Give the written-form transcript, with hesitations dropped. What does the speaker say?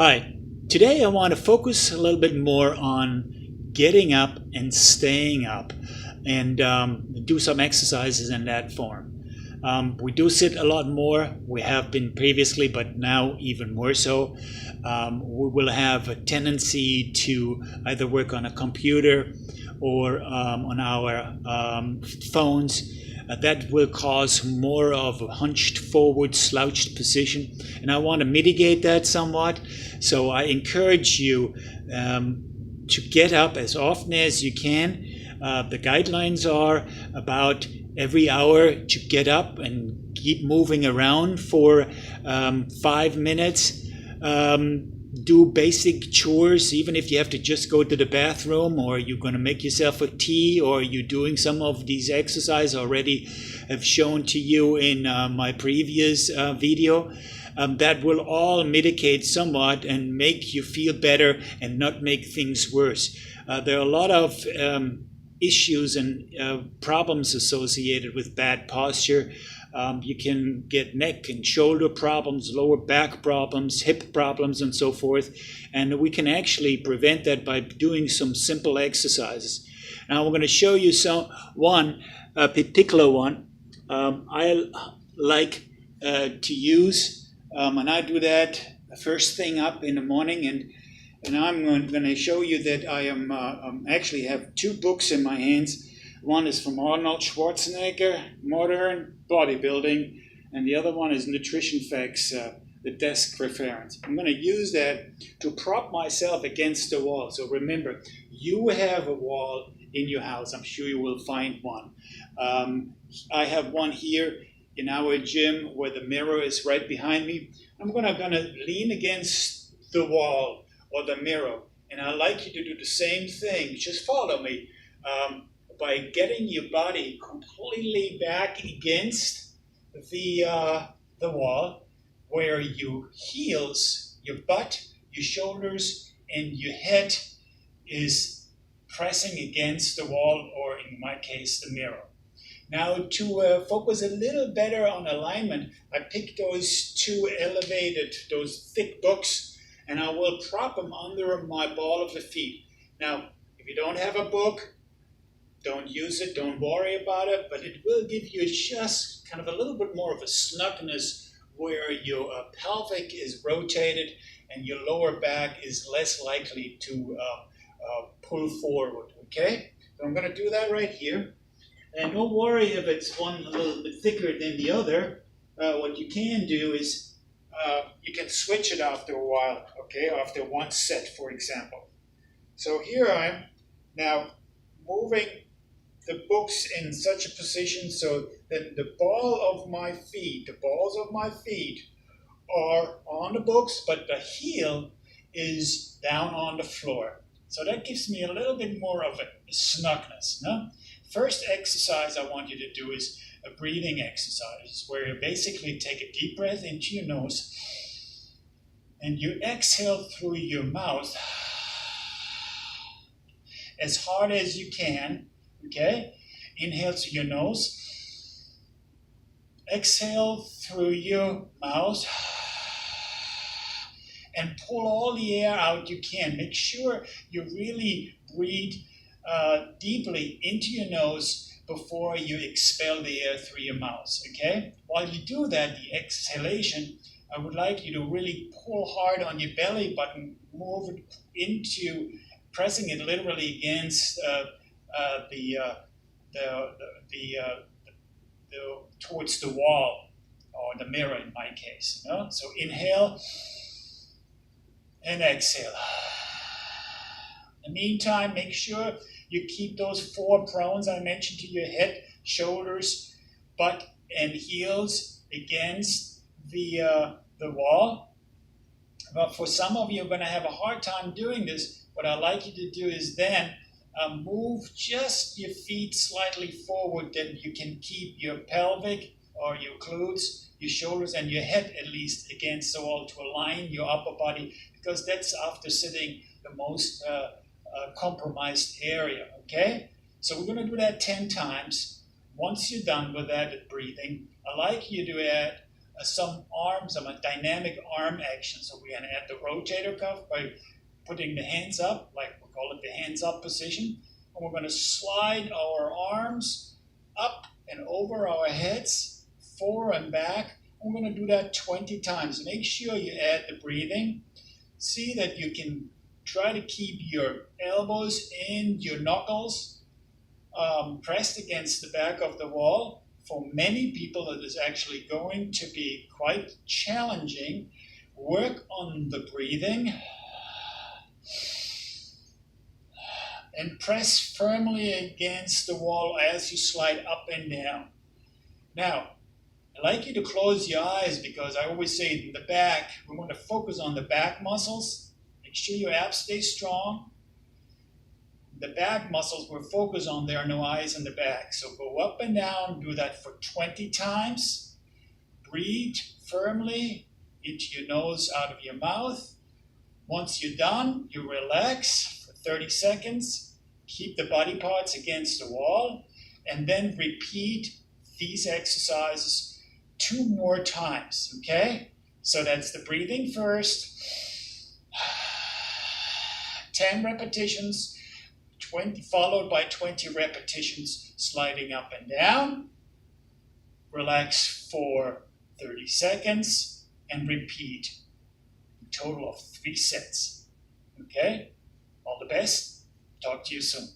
Hi, today I want to focus a little bit more on getting up and staying up and do some exercises in that form. We do sit a lot more. We have been previously, but now even more so. We will have a tendency to either work on a computer or on our phones. That will cause more of a hunched forward, slouched position. And I want to mitigate that somewhat. So I encourage you to get up as often as you can. The guidelines are about every hour to get up and keep moving around for 5 minutes. Do basic chores, even if you have to just go to the bathroom, or you're going to make yourself a tea, or you're doing some of these exercises already have shown to you in my previous video. That will all mitigate somewhat and make you feel better and not make things worse. There are a lot of issues and problems associated with bad posture. You can get neck and shoulder problems, lower back problems, hip problems, and so forth. And we can actually prevent that by doing some simple exercises. Now we're going to show you a particular one I like to use, and I do that first thing up in the morning. And I'm going to show you that I am actually have two books in my hands. One is from Arnold Schwarzenegger, Modern Bodybuilding, and the other one is Nutrition Facts, the desk reference. I'm going to use that to prop myself against the wall. So remember, you have a wall in your house. I'm sure you will find one. I have one here in our gym where the mirror is right behind me. I'm going to lean against the wall or the mirror, and I'd like you to do the same thing. Just follow me. By getting your body completely back against the wall, where your heels, your butt, your shoulders, and your head is pressing against the wall, or in my case, the mirror. Now, to focus a little better on alignment, I picked those those thick books, and I will prop them under my ball of the feet. Now, if you don't have a book, don't use it, don't worry about it, but it will give you just kind of a little bit more of a snugness where your pelvic is rotated and your lower back is less likely to pull forward, okay? So I'm going to do that right here. And don't worry if it's one a little bit thicker than the other. What you can do is you can switch it after a while, okay? After one set, for example. So here I am now moving the books in such a position so that the balls of my feet are on the books, but the heel is down on the floor. So that gives me a little bit more of a snugness. No? First exercise I want you to do is a breathing exercise where you basically take a deep breath into your nose and you exhale through your mouth as hard as you can. Okay, inhale through your nose, exhale through your mouth, and pull all the air out you can. Make sure you really breathe deeply into your nose before you expel the air through your mouth, okay? While you do that, the exhalation, I would like you to really pull hard on your belly button, move it into pressing it literally against towards the wall or the mirror in my case. You know? So inhale and exhale. In the meantime, make sure you keep those 4 prones I mentioned to your head, shoulders, butt, and heels against the wall. But for some of you, are going to have a hard time doing this. What I'd like you to do is then move just your feet slightly forward, then you can keep your pelvic or your glutes, your shoulders, and your head at least against the wall to align your upper body, because that's after sitting the most compromised area, okay? So we're going to do that 10 times. Once you're done with that breathing, I'd like you to add some dynamic arm action. So we're going to add the rotator cuff by putting the hands up, like we call it the hands up position. And we're going to slide our arms up and over our heads, forward and back. And we're going to do that 20 times. Make sure you add the breathing. See that you can try to keep your elbows and your knuckles pressed against the back of the wall. For many people, it is actually going to be quite challenging. Work on the breathing and press firmly against the wall as you slide up and down. Now, I'd like you to close your eyes because I always say in the back, we want to focus on the back muscles. Make sure your abs stay strong. The back muscles we're focused on, there are no eyes in the back. So go up and down, do that for 20 times. Breathe firmly into your nose, out of your mouth. Once you're done, you relax for 30 seconds. Keep the body parts against the wall. And then repeat these exercises 2 more times, okay? So that's the breathing first. 10 repetitions. 20, followed by 20 repetitions sliding up and down. Relax for 30 seconds and repeat a total of 3 sets. Okay? All the best. Talk to you soon.